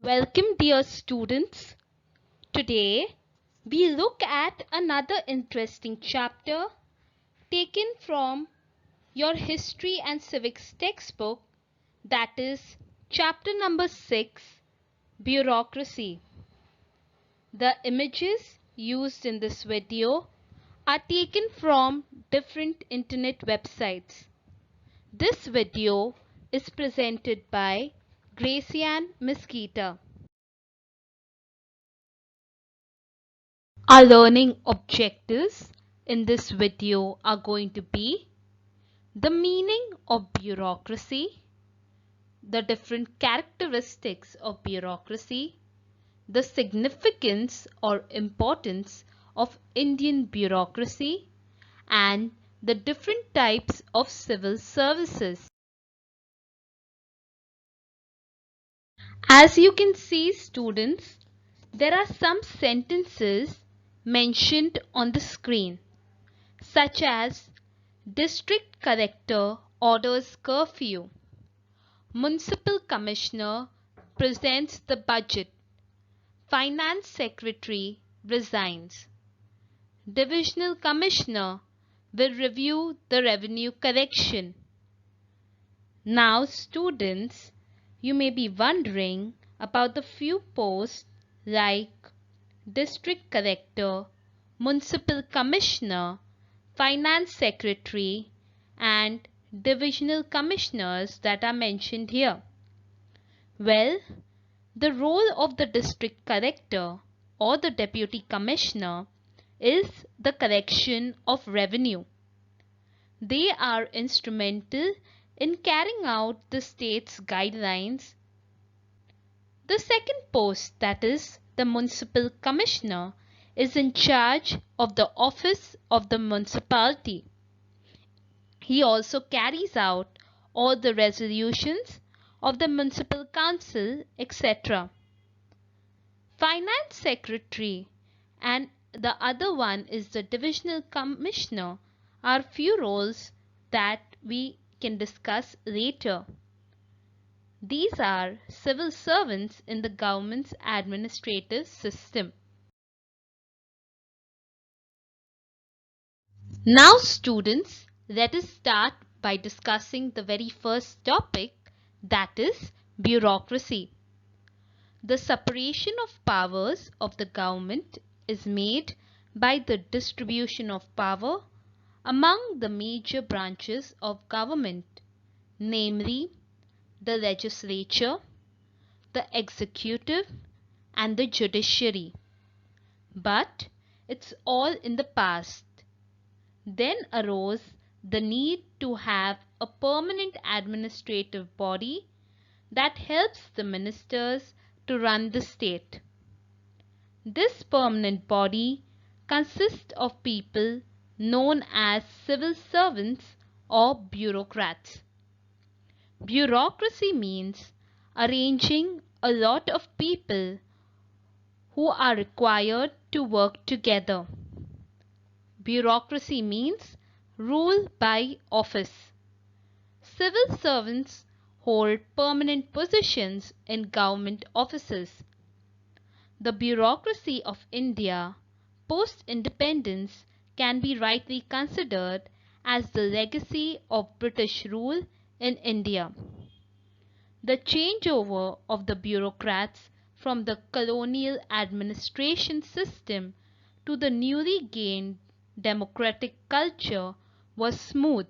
Welcome, dear students. Today we look at another interesting chapter taken from your history and civics textbook, that is chapter number 6, Bureaucracy. The images used in this video are taken from different internet websites. This video is presented by Grecienne Misquitta. Our learning objectives in this video are going to be the meaning of bureaucracy, the different characteristics of bureaucracy, the significance or importance of Indian bureaucracy, and the different types of civil services. As you can see, students, there are some sentences mentioned on the screen, such as District Collector orders curfew, Municipal Commissioner presents the budget, Finance Secretary resigns, Divisional Commissioner will review the revenue collection. Now, students, you may be wondering about the few posts like District Collector, Municipal Commissioner, Finance Secretary and Divisional Commissioners that are mentioned here. Well, the role of the District Collector or the Deputy Commissioner is the collection of revenue. They are instrumental in carrying out the state's guidelines. The second post, that is the Municipal Commissioner, is in charge of the office of the municipality. He also carries out all the resolutions of the municipal council, etc. Finance Secretary and the other one is the Divisional Commissioner are few roles that we can discuss later. These are civil servants in the government's administrative system. Now, students, let us start by discussing the very first topic, that is bureaucracy. The separation of powers of the government is made by the distribution of power among the major branches of government, namely the legislature, the executive, and the judiciary. But it's all in the past. Then arose the need to have a permanent administrative body that helps the ministers to run the state. This permanent body consists of people known as civil servants or bureaucrats. Bureaucracy means arranging a lot of people who are required to work together. Bureaucracy means rule by office. Civil servants hold permanent positions in government offices. The bureaucracy of India post-independence can be rightly considered as the legacy of British rule in India. The changeover of the bureaucrats from the colonial administration system to the newly gained democratic culture was smooth,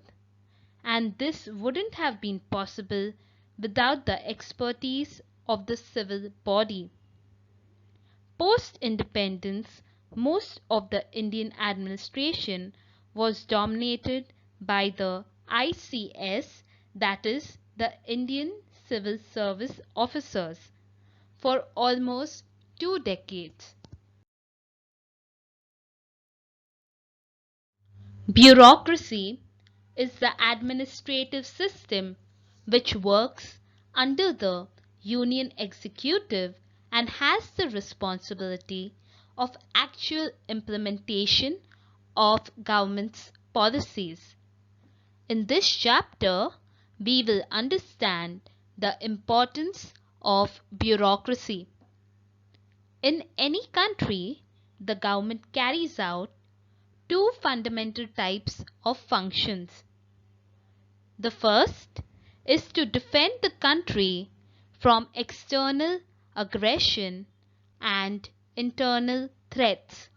and this wouldn't have been possible without the expertise of the civil body. Post-independence, most of the Indian administration was dominated by the ICS, that is, the Indian Civil Service Officers, for almost 2 decades. Bureaucracy is the administrative system which works under the Union Executive and has the responsibility of actual implementation of government's policies. In this chapter, we will understand the importance of bureaucracy. In any country, the government carries out two fundamental types of functions. The first is to defend the country from external aggression and internal threats.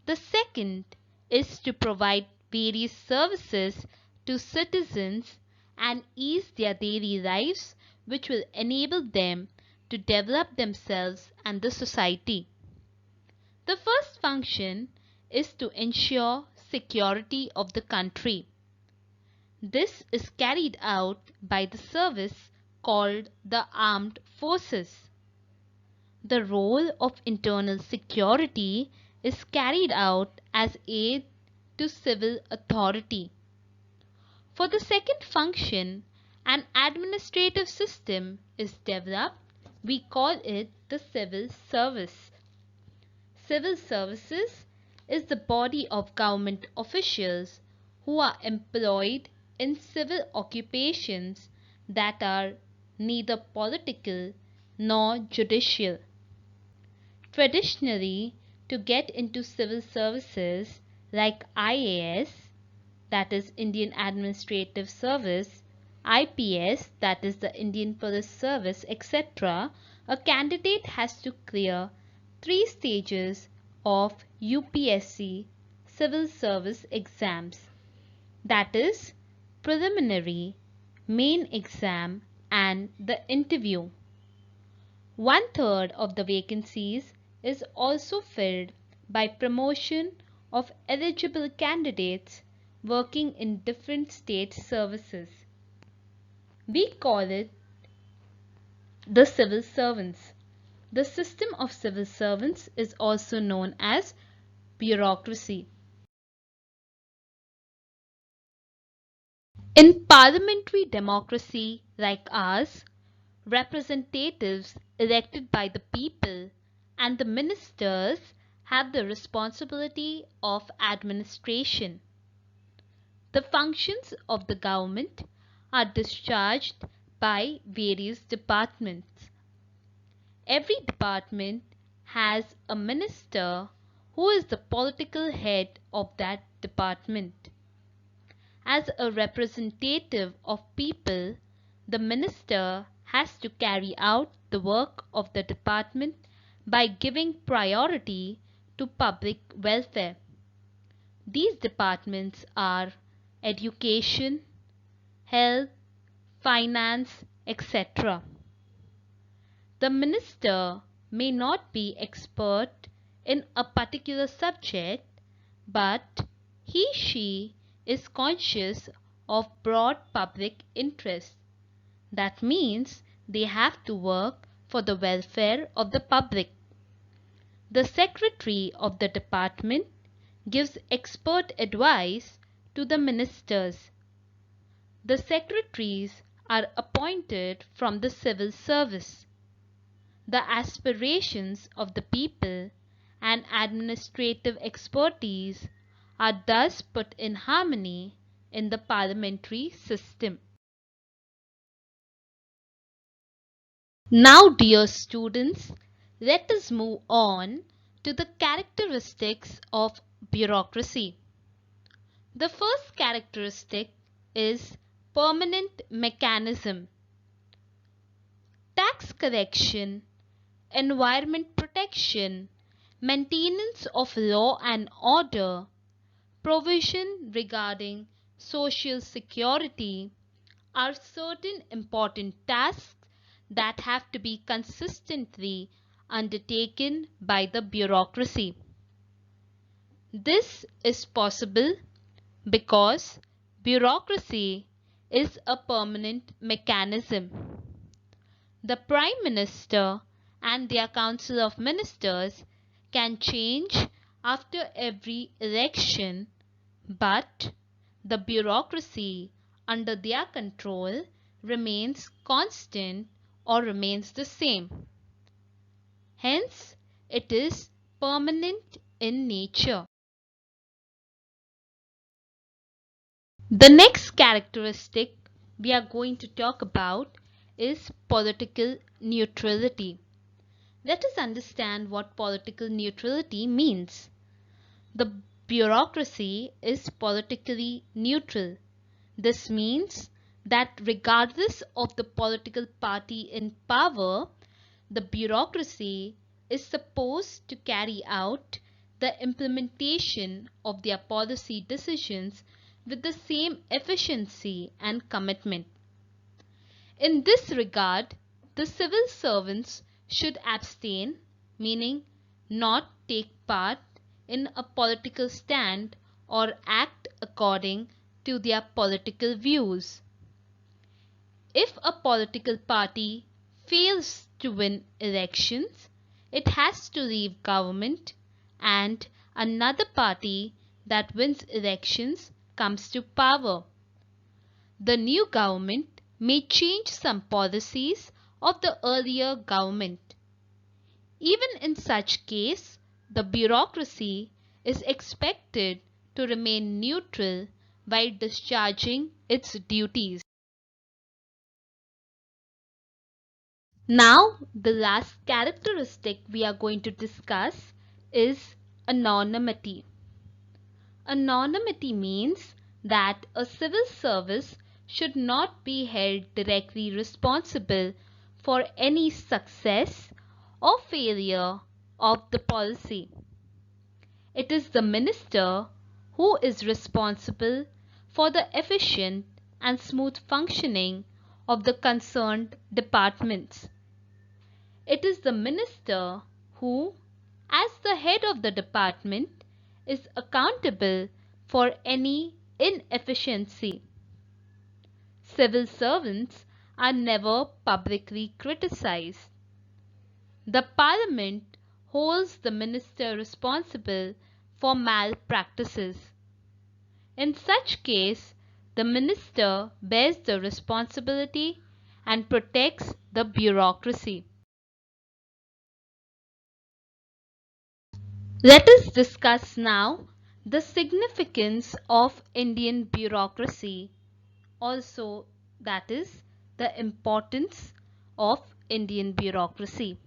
The second is to provide various services to citizens and ease their daily lives, which will enable them to develop themselves and the society. The first function is to ensure security of the country. This is carried out by the service called the armed forces. The role of internal security is carried out as aid to civil authority. For the second function, an administrative system is developed. We call it the civil service. Civil services is the body of government officials who are employed in civil occupations that are neither political nor judicial. Traditionally, to get into civil services like IAS, that is Indian Administrative Service, IPS, that is the Indian Police Service, etc., a candidate has to clear 3 stages of UPSC civil service exams, that is preliminary, main exam and the interview. 1/3 of the vacancies is also filled by promotion of eligible candidates working in different state services. We call it the civil servants. The system of civil servants is also known as bureaucracy. In parliamentary democracy like ours, representatives elected by the people and the ministers have the responsibility of administration. The functions of the government are discharged by various departments. Every department has a minister who is the political head of that department. As a representative of people, the minister has to carry out the work of the department by giving priority to public welfare. These departments are education, health, finance, etc. The minister may not be expert in a particular subject, but she is conscious of broad public interest. That means they have to work for the welfare of the public. The secretary of the department gives expert advice to the ministers. The secretaries are appointed from the civil service. The aspirations of the people and administrative expertise are thus put in harmony in the parliamentary system. Now, dear students, let us move on to the characteristics of bureaucracy. The first characteristic is permanent mechanism. Tax collection, environment protection, maintenance of law and order, provision regarding social security are certain important tasks that have to be consistently undertaken by the bureaucracy. This is possible because bureaucracy is a permanent mechanism. The Prime Minister and their Council of Ministers can change after every election, but the bureaucracy under their control remains constant or remains the same. Hence, it is permanent in nature. The next characteristic we are going to talk about is political neutrality. Let us understand what political neutrality means. The bureaucracy is politically neutral. This means that regardless of the political party in power, the bureaucracy is supposed to carry out the implementation of their policy decisions with the same efficiency and commitment. In this regard, the civil servants should abstain, meaning not take part in a political stand or act according to their political views. If a political party fails to win elections, it has to leave government and another party that wins elections comes to power. The new government may change some policies of the earlier government. Even in such case, the bureaucracy is expected to remain neutral while discharging its duties. Now, the last characteristic we are going to discuss is anonymity. Anonymity means that a civil service should not be held directly responsible for any success or failure of the policy. It is the minister who is responsible for the efficient and smooth functioning of the concerned departments. It is the minister who, as the head of the department, is accountable for any inefficiency. Civil servants are never publicly criticized. The parliament holds the minister responsible for malpractices. In such case, the minister bears the responsibility and protects the bureaucracy. Let us discuss now the significance of Indian bureaucracy, also that is the importance of Indian bureaucracy.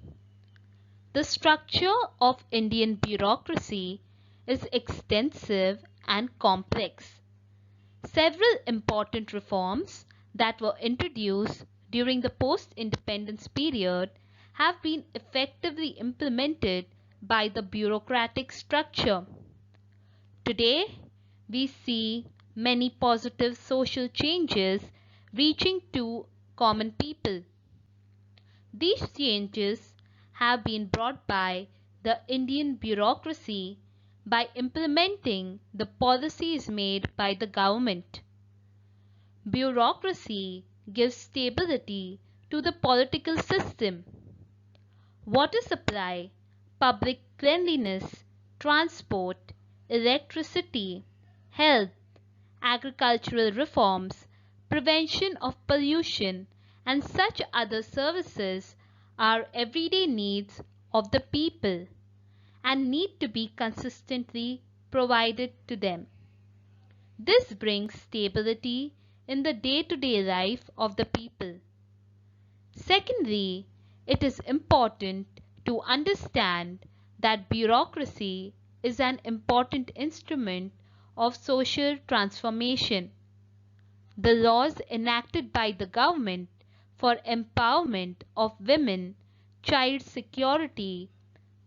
The structure of Indian bureaucracy is extensive and complex. Several important reforms that were introduced during the post-independence period have been effectively implemented by the bureaucratic structure. Today, we see many positive social changes reaching to common people. These changes have been brought by the Indian bureaucracy by implementing the policies made by the government. Bureaucracy gives stability to the political system. Water supply, public cleanliness, transport, electricity, health, agricultural reforms, prevention of pollution, and such other services are everyday needs of the people and need to be consistently provided to them. This brings stability in the day-to-day life of the people. Secondly, it is important to understand that bureaucracy is an important instrument of social transformation. The laws enacted by the government for empowerment of women, child security,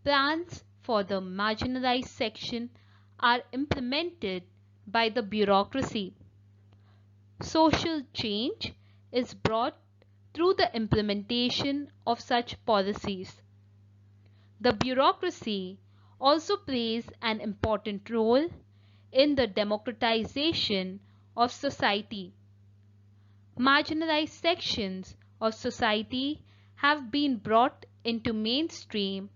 plans for the marginalized section are implemented by the bureaucracy. Social change is brought through the implementation of such policies. The bureaucracy also plays an important role in the democratization of society. Marginalized sections of society have been brought into mainstream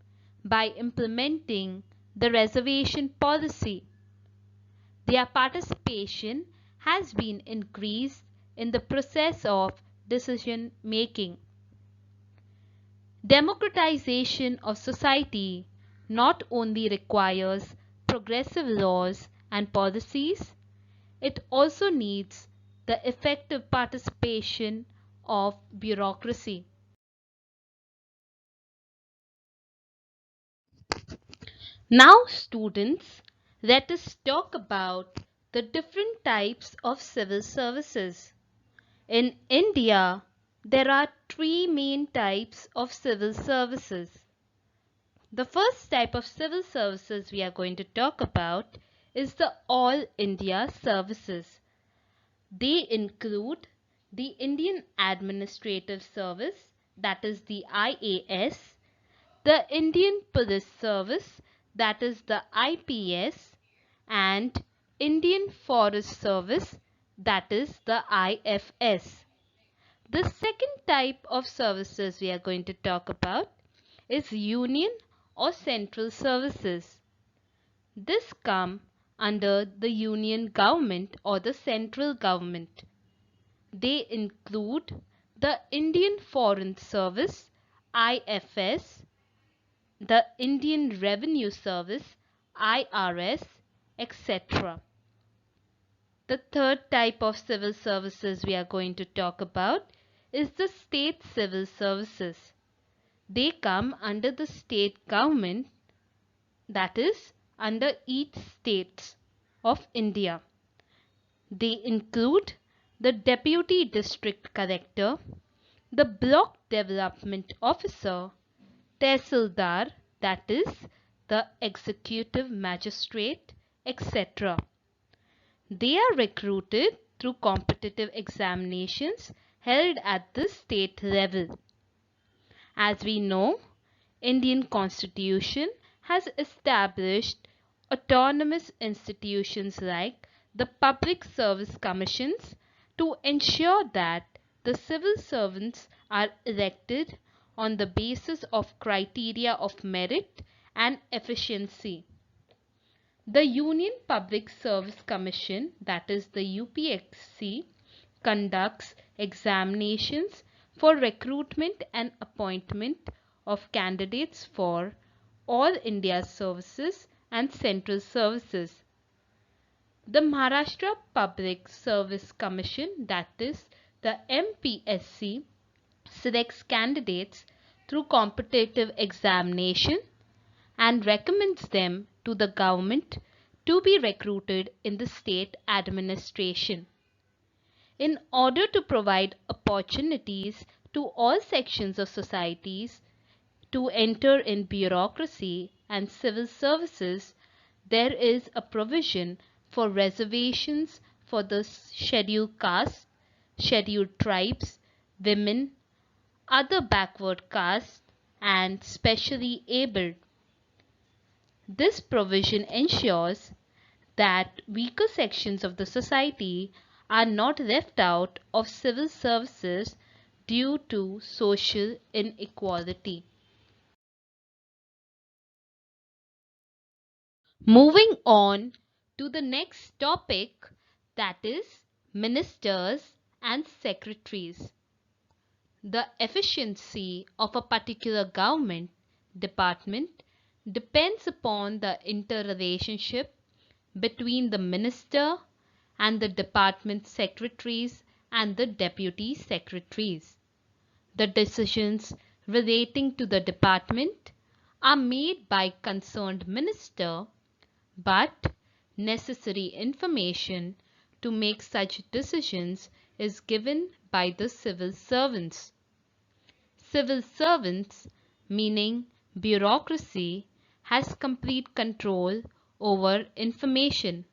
by implementing the reservation policy. Their participation has been increased in the process of decision making. Democratization of society not only requires progressive laws and policies, it also needs the effective participation of bureaucracy. Now students, let us talk about the different types of civil services. In India, there are three main types of civil services. The first type of civil services we are going to talk about is the All India Services. They include the Indian Administrative Service, that is the IAS, the Indian Police Service, that is the IPS, and Indian Forest Service, that is the IFS. The second type of services we are going to talk about is union or central services. This come under the union government or the central government. They include the Indian Foreign Service IFS, the Indian Revenue Service IRS, etc. The third type of civil services we are going to talk about is the state civil services. They come under the state government, that is under each state of India. They include the Deputy District Collector, the Block Development Officer, Tehsildar, that is the Executive Magistrate, etc. They are recruited through competitive examinations held at the state level. As we know, Indian Constitution has established autonomous institutions like the Public Service Commissions to ensure that the civil servants are elected on the basis of criteria of merit and efficiency. The Union Public Service Commission, that is the UPSC, conducts examinations for recruitment and appointment of candidates for all India services and central services. The Maharashtra Public Service Commission, that is the MPSC, selects candidates through competitive examination and recommends them to the government to be recruited in the state administration. In order to provide opportunities to all sections of societies to enter in bureaucracy and civil services, there is a provision for reservations for the scheduled castes, scheduled tribes, women, other backward castes, and specially abled. This provision ensures that weaker sections of the society are not left out of civil services due to social inequality. Moving on to the next topic, that is ministers and secretaries. The efficiency of a particular government department depends upon the interrelationship between the minister and the department secretaries and the deputy secretaries. The decisions relating to the department are made by concerned minister, but necessary information to make such decisions is given by the civil servants. Civil servants, meaning bureaucracy, has complete control over information.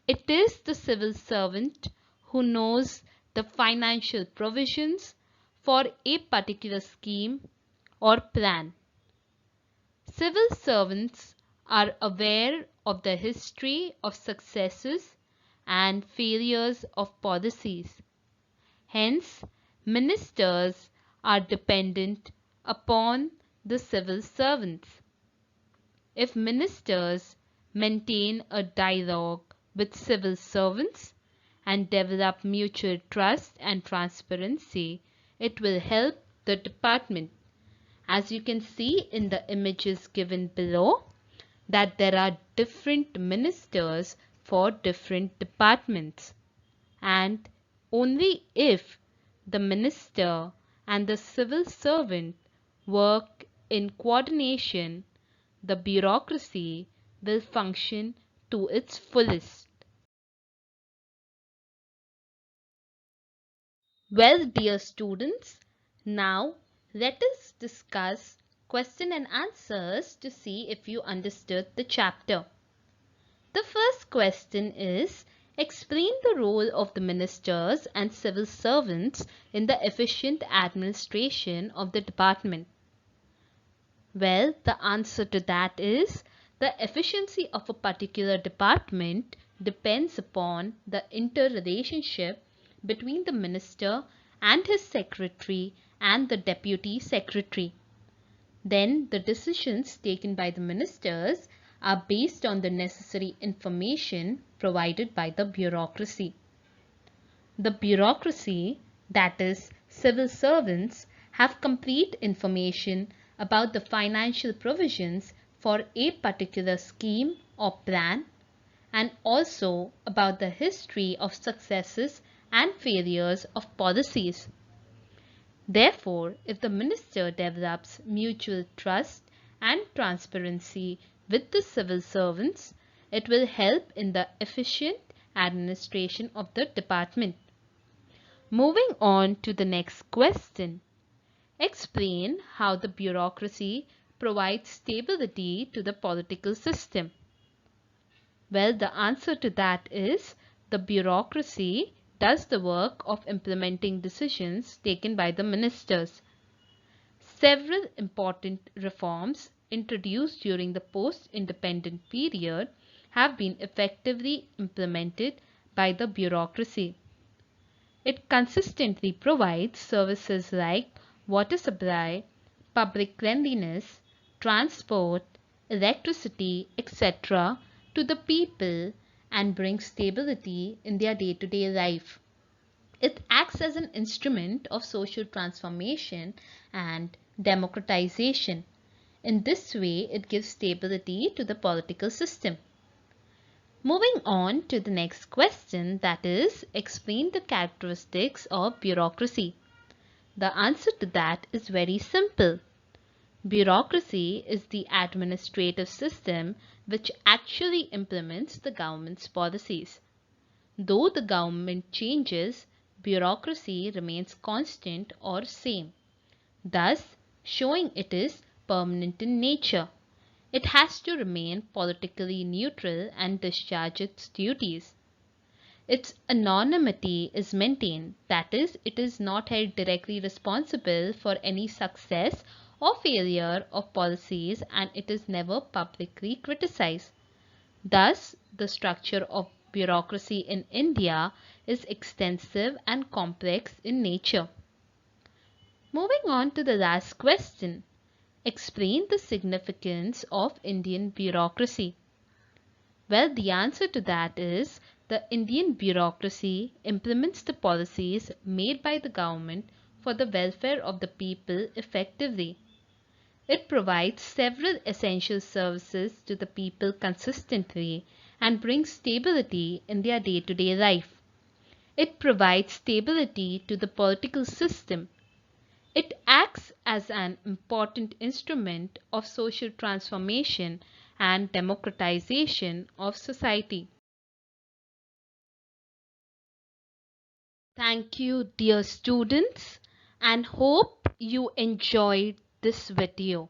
It is the civil servant who knows the financial provisions for a particular scheme or plan. Civil servants are aware of the history of successes and failures of policies. Hence, ministers are dependent upon the civil servants. If ministers maintain a dialogue with civil servants and develop mutual trust and transparency, it will help the department. As you can see in the images given below, that there are different ministers for different departments, and only if the minister and the civil servant work in coordination, the bureaucracy will function to its fullest. Well, dear students, now let us discuss question and answers to see if you understood the chapter. The first question is, explain the role of the ministers and civil servants in the efficient administration of the department. Well, the answer to that is, the efficiency of a particular department depends upon the interrelationship between the minister and his secretary and the deputy secretary. Then the decisions taken by the ministers are based on the necessary information provided by the bureaucracy. The bureaucracy, that is, civil servants, have complete information about the financial provisions for a particular scheme or plan, and also about the history of successes and failures of policies. Therefore, if the minister develops mutual trust and transparency with the civil servants, it will help in the efficient administration of the department. Moving on to the next question. Explain how the bureaucracy provides stability to the political system. Well, the answer to that is, the bureaucracy does the work of implementing decisions taken by the ministers. Several important reforms introduced during the post-independent period have been effectively implemented by the bureaucracy. It consistently provides services like water supply, public cleanliness, transport, electricity, etc. to the people and brings stability in their day-to-day life. It acts as an instrument of social transformation and democratization. In this way, it gives stability to the political system. Moving on to the next question, that is, explain the characteristics of bureaucracy. The answer to that is very simple. Bureaucracy is the administrative system which actually implements the government's policies. Though the government changes, bureaucracy remains constant or same, thus showing it is permanent in nature. It has to remain politically neutral and discharge its duties. Its anonymity is maintained, that is, it is not held directly responsible for any success or failure of policies, and it is never publicly criticized. Thus, the structure of bureaucracy in India is extensive and complex in nature. Moving on to the last question. Explain the significance of Indian bureaucracy. Well, the answer to that is, the Indian bureaucracy implements the policies made by the government for the welfare of the people effectively. It provides several essential services to the people consistently and brings stability in their day-to-day life. It provides stability to the political system. It acts as an important instrument of social transformation and democratization of society. Thank you, dear students, and hope you enjoyed this video.